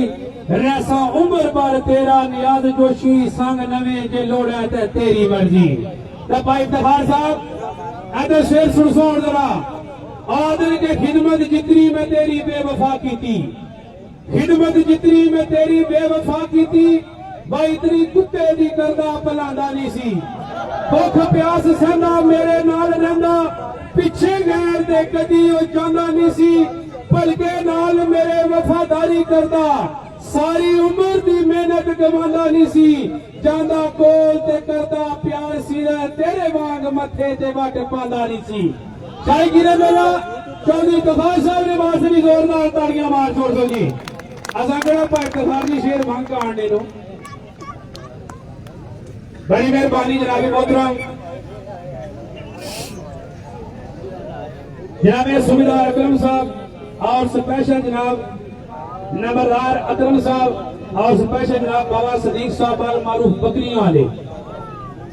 रैसा उम्र भर तेरा नियाज जोशी संग नवे जे लोड़ा ते तेरी मर्जी। तो भाई इफ्तिखार साहब इधर शेर सुन जरा, आदर के खिदमत जितनी मैं तेरी बेवफा की थी, खिदमत जितनी मैं तेरी बेवफा की थी, भाई इतनी कुत्ते दी करदा भलांदा नहीं सी, भुख प्यास सहना मेरे नाल रहंदा, पिछे गैर दे कदी ओ जांदा नहीं सी, भलके नाल मेरे वफादारी करदा, सारी उम्र दी मेहनत गवांदा नहीं सी, जांदा कोल ते करदा प्यार सी, तेरे वांग मथे ते वट पांदा नहीं सी। शाही गिरे मेला चौधरी इफ्तिखार साहब ने वास्ते भी जोरदार तालियां मार छोड़ दो जी। असा केड़ा भाई इफ्तिखार जी शेर मंग आने नो। बड़ी मेहरबानी जनाब मोहतरम जनाब सुबेदार अकरम साहब और स्पेशल जनाब नंबरदार अकरम साहब और स्पेशल जनाब बाबा सदीक साहब अल मारूफ बकरियों वाले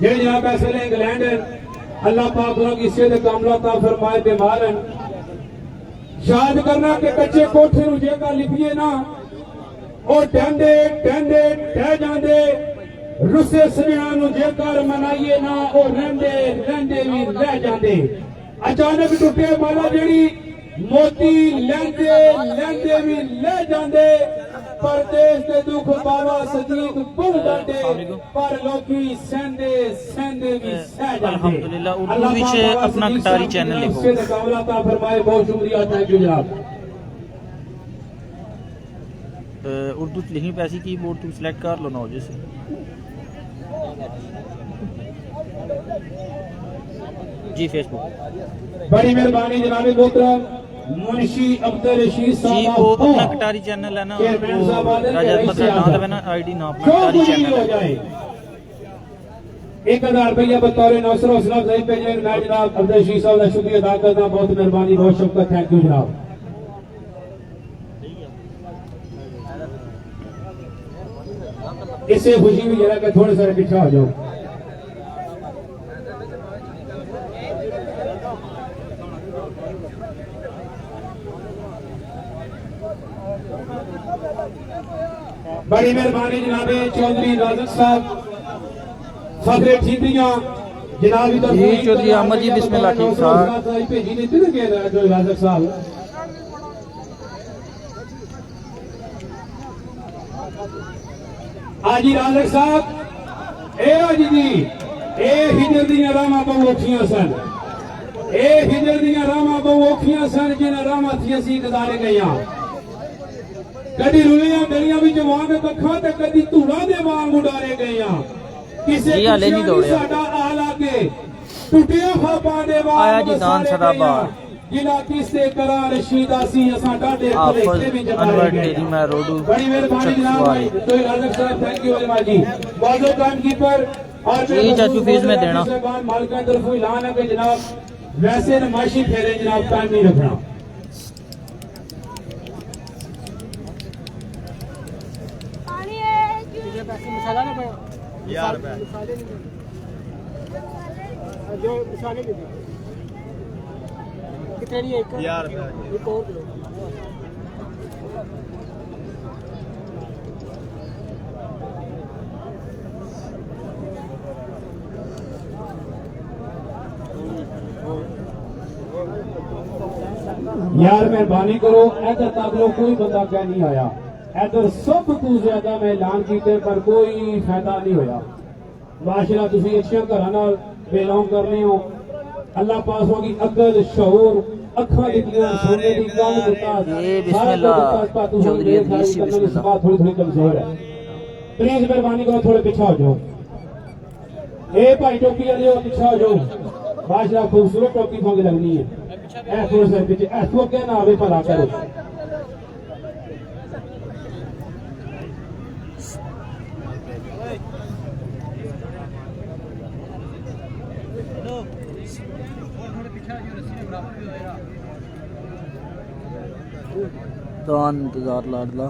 जेडे जनाब इस वेले इंग्लैंड अल्लाह पाक उन्होंने सेहत कामयाब फरमाए बीमार हैं। याद करना कि कच्चे कोठे नूं जेकर लिखिए ना और टेंडे टेंडे टह जांदे, रुसे सजणा नूं जेकर मनाइए ना और रहंदे रहंदे भी रह जांदे। अचानक टुटे माला जेड़ी मोती लैंदे लैंदे भी ले जांदे, परदेश के दुख बाबा सदीक भुल जाते, पर लोकी सहंदे सहंदे भी सह जाते। अल्हम्दुलिल्लाह उर्दू विच अपना कटारी चैनल लिखो। से कामला ता फरमाए, बहुत शुक्रिया, थैंक यू जनाब। उर्दू च लिखनी पैसी कीबोर्ड तुम सिलेक्ट कर लो ना जैसे। जी फेसबुक। बड़ी मेहरबानी जनाब मोहतरम मुंशी अब्दुल रशीद जी साहब वो अपना कटारी चैनल है ना, राजा मतलब नाम है ना आईडी नाम अपना कटारी चैनल है। 1000 रुपया बतौर नौसर हौसला अफजाई पे मैं जनाब अब्दुल रशीद साहब का शुक्रिया अदा करता, बहुत मेहरबानी, बहुत शुक्रिया, थैंक यू जनाब। इससे खुशी भी जरा कि थोड़े सारे पीछे हो जाओ। बड़ी मेहरबानी जनाबे चौधरी राजक साहब फखरे ठीकरियां जनाब जी चौधरी अहमद जी बिस्मिल्लाह ठीक साहब भेजी दी थी के राजक साहब आजी राजक साहब ए आजी जी ए हिजर दी रामा बहु औखियां सन ए हिजर दी रामा बहु औखियां सन जिन्हां रामा थी असी गुजारे गईयां कदी रुलियां गलियां विच वांग कखा ते कदी धूड़ा दे वांग उडारे गईयां किसे जी हाले नहीं दौड़िया साडा आला के टुटिया खापा दे वांग आया जी दान सदाबार जिला किसे करा रशीदा सी असा डाडे आफज अनवर डेरी में रोडू बड़ी मेहरबानी जनाब तो राजक साहब थैंक यू वेरी मच जी बाजो टाइमकीपर और जी चाचू फीस में देना मालिक की तरफ ऐलान है कि जनाब वैसे नमाइशी फेरे जनाब टाइम नहीं रखना मसाला ना यार मसाले जो मसाले कितने नहीं एक यार एक और किलो यार मेहरबानी करो इधर तक लो कोई बंदा क्या नहीं आया इधर सब तो ज्यादा मैं ऐलान किए पर कोई फायदा नहीं होया माशाअल्लाह तुसी अच्छे घर नाल बिलोंग करने हो अल्लाह पास होगी अकल शऊर अखा दिखियां सोने दी गल दिता ये बिस्मिल्लाह चौधरी अदीस बिस्मिल्लाह थोड़ी थोड़ी कमजोर है प्लीज मेहरबानी करो थोड़े पीछे हो जाओ ए भाई टोपी वाले हो पीछे हो जाओ माशाअल्लाह खूबसूरत टोपी फंग लगनी है ए थोड़े से पीछे ऐसो क्या ना आवे भला करो दान इंतजार लाडला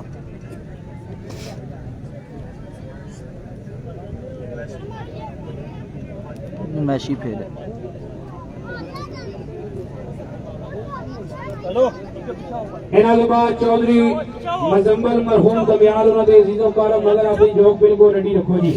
मैशी फेरे इन्हां के बाद चौधरी मजम्मल मरहूम दमियाल उन्होंने अजीजों कारम मगर अपनी जोक बिल को रेडी रखो जी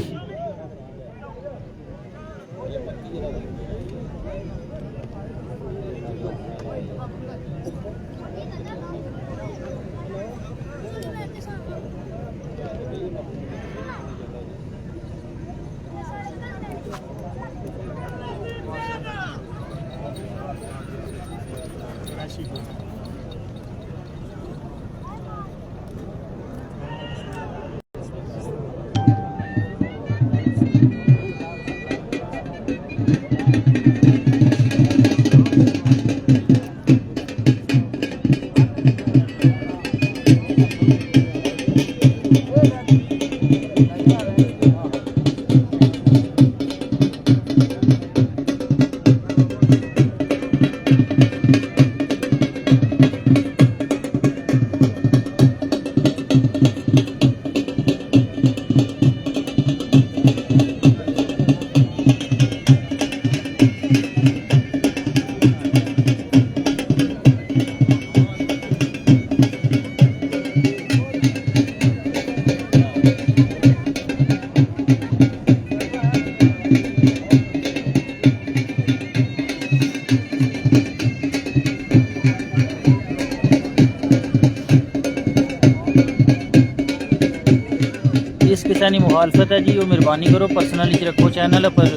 किसानी मुखालफत है जी वो मेहरबानी करो पर्सनली रखो चैनल पर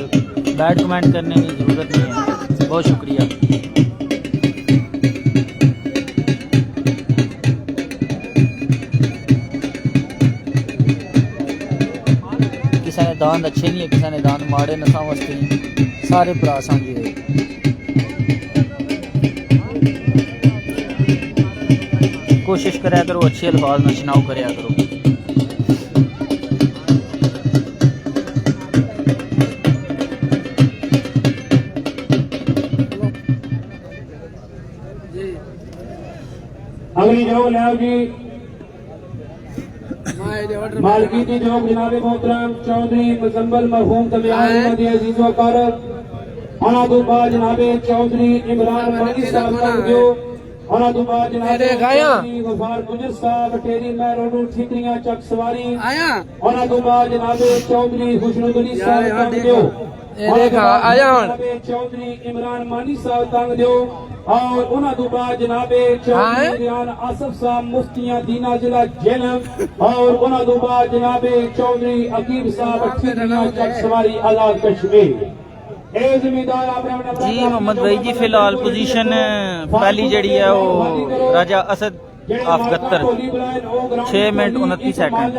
बैड कमेंट करने की ज़रूरत नहीं है बहुत शुक्रिया किसी ने दांत अच्छे नहीं है किसी ने दांत माड़े नशा वस्ते सारे भरा समझे कोशिश कराया करो अच्छे अल्फाज में चुनाव कराया करो अगली जाओ लाओ जी मालकीती चौक जनाब मोहतरम चौधरी मुजम्मल मरहूम तमियाल अजीज वकार अनादुबा जनाब चौधरी इमरान मानी साहब तंगो अनादुबा जनाब चौधरी गफार गुजर साहब टेरी मैं रोडू ठीकरियां चक सवारी अनादुबा जनाब चौधरी खुशनुदरी साहब तंगो चौधरी इमरान मानी साहब तंग दो और उन्होंने जनाबे चौधरी आसफ साहब मुफ्तियां दीना जिला जेलम और उन्होंने जनाबे चौधरी अकीब साहब चक सवारी आजाद कश्मीर। जी मोहम्मद भाई जी फिलहाल पोजीशन पहली जड़ी है वो राजा असद अफगत्तर 6 मिनट 29 सेकंड।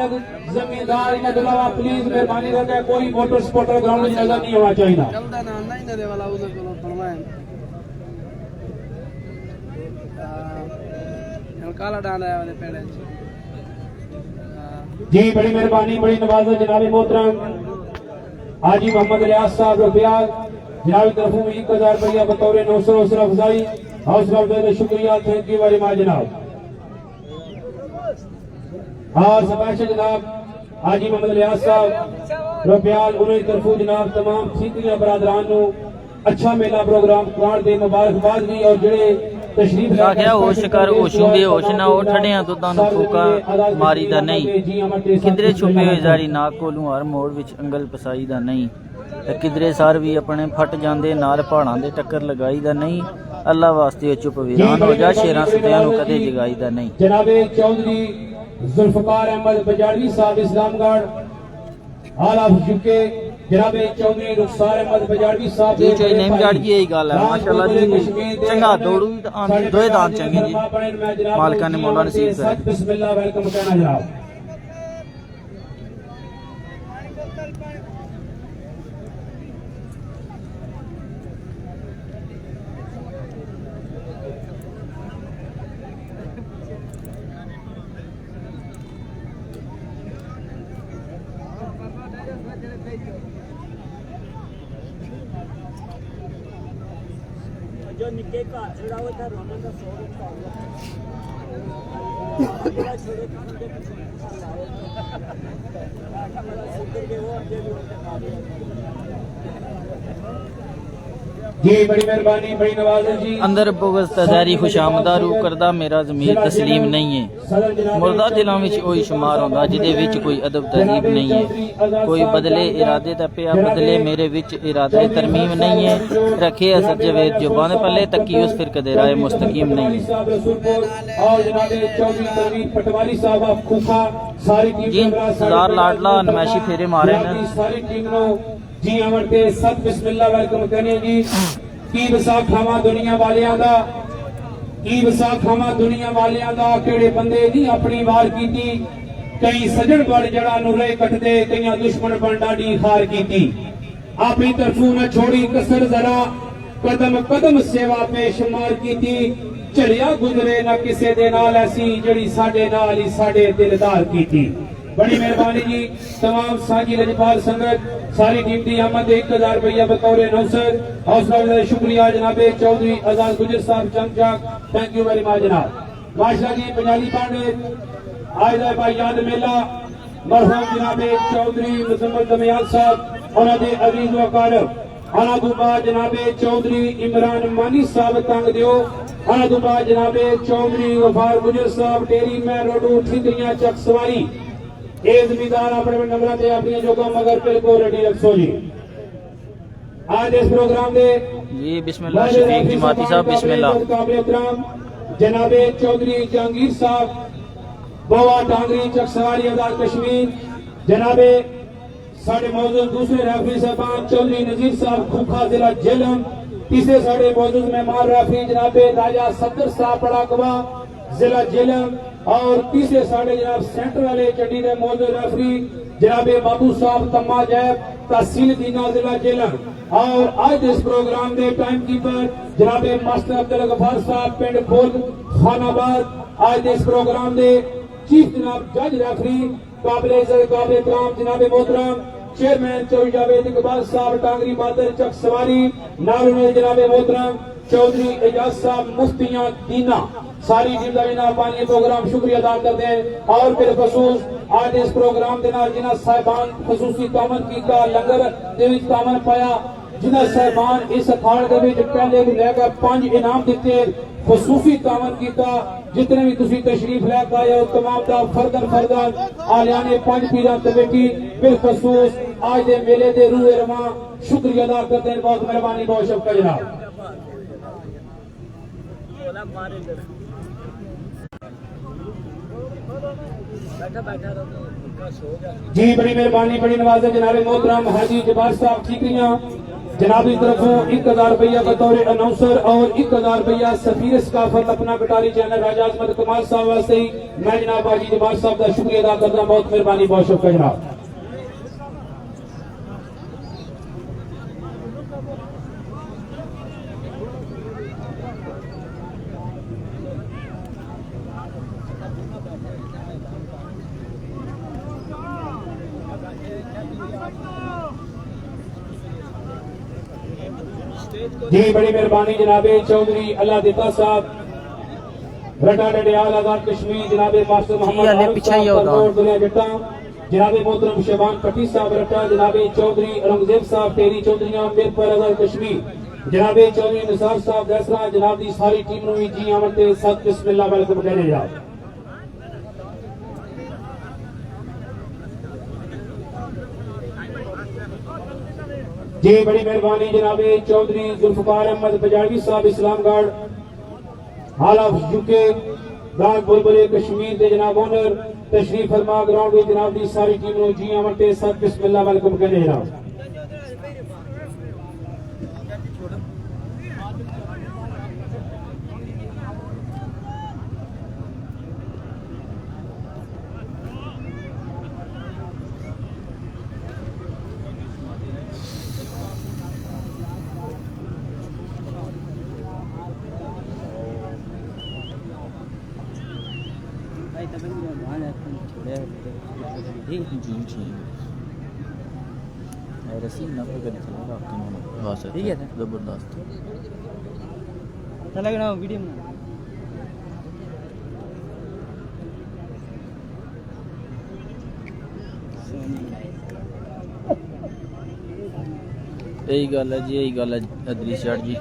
जमींदार ने बुलावा प्लीज मेहरबानी करके कोई मोटर स्पोर्टर ग्राउंड में नजर नहीं होना चाहिए। काला डांडा है वाले पेड़ जी बड़ी मेहरबानी बड़ी नवाज़त जनाब मोहतरम हाजी मोहम्मद रियाज साहब रुपया जनाब तरफों में 1000 रुपया बतौर हौसला अफजाई हौसला अफजाई शुक्रिया थैंक यू वेरी मच जनाब। और स्पेशल जनाब हाजी मोहम्मद रियाज साहब रुपया उन्हें तरफों जनाब तमाम ठीकरियां बरादरान नु अच्छा मेला प्रोग्राम कराने दे मुबारकबाद भी और जेड़े आख्या होश कर होशूंगे होश ना हो ठड़िया तो तानू फूका मारी दा नहीं किधरे छुपे हुए जारी नाक कोलू हर मोड़ विच अंगल पसाई दा नहीं ते किधरे सर भी अपने फट जांदे नाल पहाड़ां दे टक्कर लगाई दा नहीं अल्लाह वास्ते चुप वीरान हो जा शेरां सतियां नू कदे जगाई दा नहीं। जनाबे चौधरी जुल्फकार अहमद बजारवी साहब इस्लामगढ़ आला चुके जनाबे चौधरी रुखसार अहमद बजारवी साहब जी कोई नेम गाड़ की यही गल है माशाल्लाह जी चंगा दौड़ू दोए दांत चंगे जी मालिका ने मौला नसीब करे। बिस्मिल्लाह वेलकम कहना जनाब। निके घर छड़ा हुआ था रोमन का सोरे जी बड़ी मेहरबानी बड़ी नवाज़त जी अंदर बुग़्ज़ तज़ारी खुशामदा रू करदा मेरा ज़मीर तस्लीम नहीं है मुर्दा दिलों विच ओही शुमार होंदा जिदे विच कोई अदब तहजीब नहीं है कोई बदले इरादे दा पिया बदले मेरे विच इरादे तरमीम नहीं है रखे असद जवेद जुबान पल्ले तकी उस फिर कदे राय मुस्तकीम नहीं है। जी सरदार लाडला नमैशी फेरे मारे ने जी अमरते सब बिस्मिल्लाह वेलकम कहने जी की विसाखावा दुनिया वालियां दा की विसाखावा दुनिया वालियां दा केड़े बंदे नहीं अपनी वार कीती कई सजन बड़ जड़ा नु रे कटदे कईयां दुश्मन बन डाडी हार कीती अपनी तरफों न छोड़ी कसर जरा कदम कदम सेवा पेशमार कीती चलिया गुजरे ना किसे दे नाल ऐसी जड़ी साडे नाल ही साडे दिलदार कीती। बड़ी मेहरबानी जी तमाम साजी लजपाल संगत सारी टीम की आमद 1000 रुपया बतौर नौसर हौसला शुक्रिया जनाबे चौधरी आजाद गुजर साहब चमचक थैंक यू वेरी मच जनाब। माशा जी पंजाली पांडे आज भाई याद मेला मरहूम जनाबे चौधरी मुजम्मल दमियाल साहब उन्होंने अजीज वकार अनादुबा जनाबे चौधरी इमरान मानी साहब तंग दियो अनादुबा जनाबे चौधरी गफार गुजर साहब टेरी मैं रोडू ठीकरियां चक सवारी ए जमींदार अपने नंबर ते अपनी जोगा मगर बिल्कुल रेडी रखो जी। आज इस प्रोग्राम दे जी बिस्मिल्लाह शफीक जमाती साहब बिस्मिल्लाह जनाबे चौधरी जहांगीर साहब बोवा टांगरी चक सवारी आजाद कश्मीर जनाबे साढ़े मौजूद दूसरे रेफरी साहब चौधरी नजीर साहब खूखा जिला जेलम तीसरे साढ़े मौजूद मेहमान रेफरी जनाबे राजा सदर साहब पड़ाकवा जिला जेलम और तीसरे साढ़े जनाब सेंटर वाले चंडी के मौजूद रेफरी जनाबे बाबू साहब तम्मा जैब तहसील दीना जिला जेलम और आज इस प्रोग्राम के टाइम कीपर जनाबे मास्टर अब्दुल गफार साहब पिंड खोल खानाबाद आज इस प्रोग्राम के चीफ जनाब जज रेफरी काबिल इज्जत काबिल इकराम जनाबे मोहतरम चेयरमैन चौधरी जावेद इकबाल साहब टांगरी बादल चक सवारी नाल जनाबे मोहतरम चौधरी एजाज साहब मुफ्तियां दीना सारी टीम का जनाब पानी प्रोग्राम शुक्रिया अदा करते हैं और फिर खसूस आज इस प्रोग्राम के नाल जिन्हें साहिबान खसूसी तामन किया लंगर दे विच तामन पाया जिन्हें साहिबान इस अखाड़े के विच पहले भी लेकर 5 इनाम दिते खसूसी तामन किया जितने भी तुसी तशरीफ लेकर आए हो तमाम का फर्दन आलिया ने 5 पीरां कमेटी बिल खसूस आज के मेले के रूए रवा शुक्रिया अदा करते हैं बहुत मेहरबानी बहुत शुक्रिया जनाब जी बड़ी मेहरबानी बड़ी नवाज़त जनाब मोहतरम हाजी जबार साहब ठीकरियां जनाब की तरफों 1000 रुपया बतौर अनाउंसर और 1000 रुपया सफीर सकाफत अपना कटारी चैनल राजा अजमत कमाल साहब वास्ते ही मैं जनाब हाजी जबार साहब का शुक्रिया अदा करता बहुत मेहरबानी बहुत शुक्रिया जनाब जी बड़ी मेहरबानी जनाबे चौधरी अल्लाह दिता साहब रटा डडियाल आजाद कश्मीर जनाबे मास्टर मोहम्मद पीछे ही होगा दुनिया जट्टा जनाबे मोहतरम शबान पट्टी साहब रटा जनाबे चौधरी औरंगजेब साहब टेरी चौधरी मेरपुर आजाद कश्मीर जनाबे चौधरी निसार साहब दसरा जनाब की सारी टीम भी जी आमद के साथ बिस्मिल्लाह वेलकम कहने जा जी बड़ी मेहरबानी जनाबे चौधरी जुल्फकार अहमद बजावी साहब इस्लामगढ़ हाल ऑफ यूके दाग बुलबुले कश्मीर के जनाब ओनर तशरीफ फरमा ग्राउंड में जनाब की सारी टीम जी आमद के साथ बिस्मिल्लाह वेलकम कहने जनाब ठीक है जबरदस्त चला गया वीडियो में यही गल है जी यही गल है अदरी शर्ट जी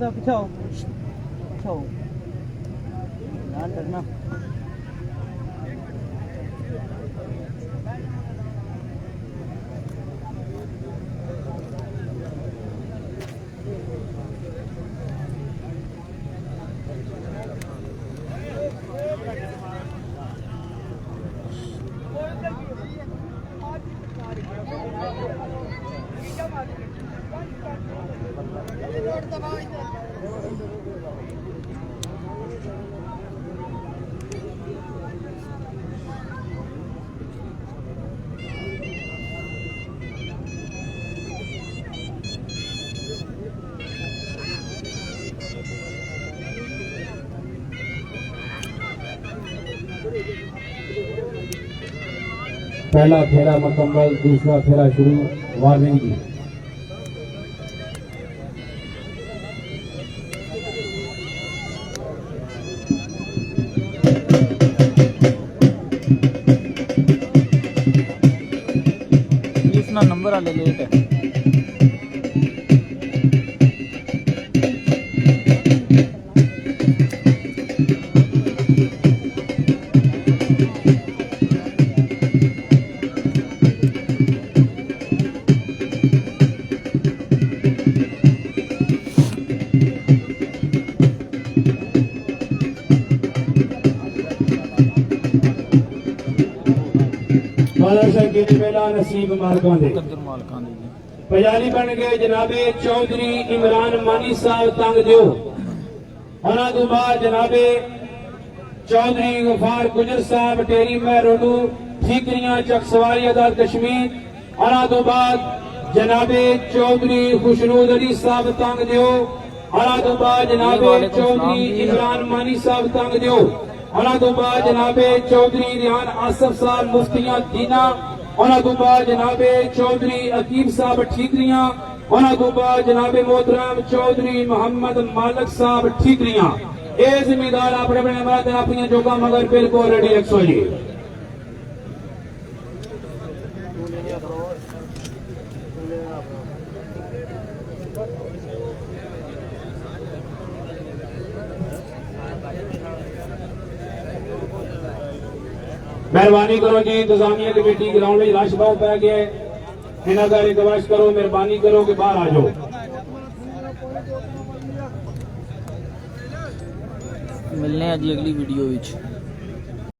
पीछे आओ ध्यान रखना पहला फेरा मुकम्मल दूसरा फेरा शुरू वार्निंग की इसना नंबर वाले लेट है मेला नसीब मालकां दे कद्दर मालकां दे जी पुजारी बन गए जनाबे चौधरी इमरान मानी साहब तंग दियो। उन्होंने तो बाद जनाबे चौधरी गफार गुजर साहब टेरी महरोडू ठीकरियां चकसवारी आजाद कश्मीर। उन्होंने तो बाद जनाबे चौधरी खुशनूद अली साहब तंग दियो। उन्होंने तो बाद जनाबे चौधरी इमरान मानी साहब तंग दियो। उन्होंने तो बाद जनाबे चौधरी रिहान आसफ साहब मुफ्तियां दीना। उन्होंने तो बाद जनाबे चौधरी अकीब साहब ठीकरियां। उन्होंने तो बाद जनाबे मोहतरम चौधरी मोहम्मद मालिक साहब ठीकरियां। ये जिम्मेदार अपने अपने बात अपनी जोगा मगर बिल्कुल रेडी रखो जी। मेहरबानी करो जी इंतजामिया कमेटी ग्राउंड में रश बहुत पै गया है। इन्हों का रिक्वेस्ट करो मेहरबानी करो कि बाहर आ जाओ। मिलने हैं जी अगली वीडियो विच।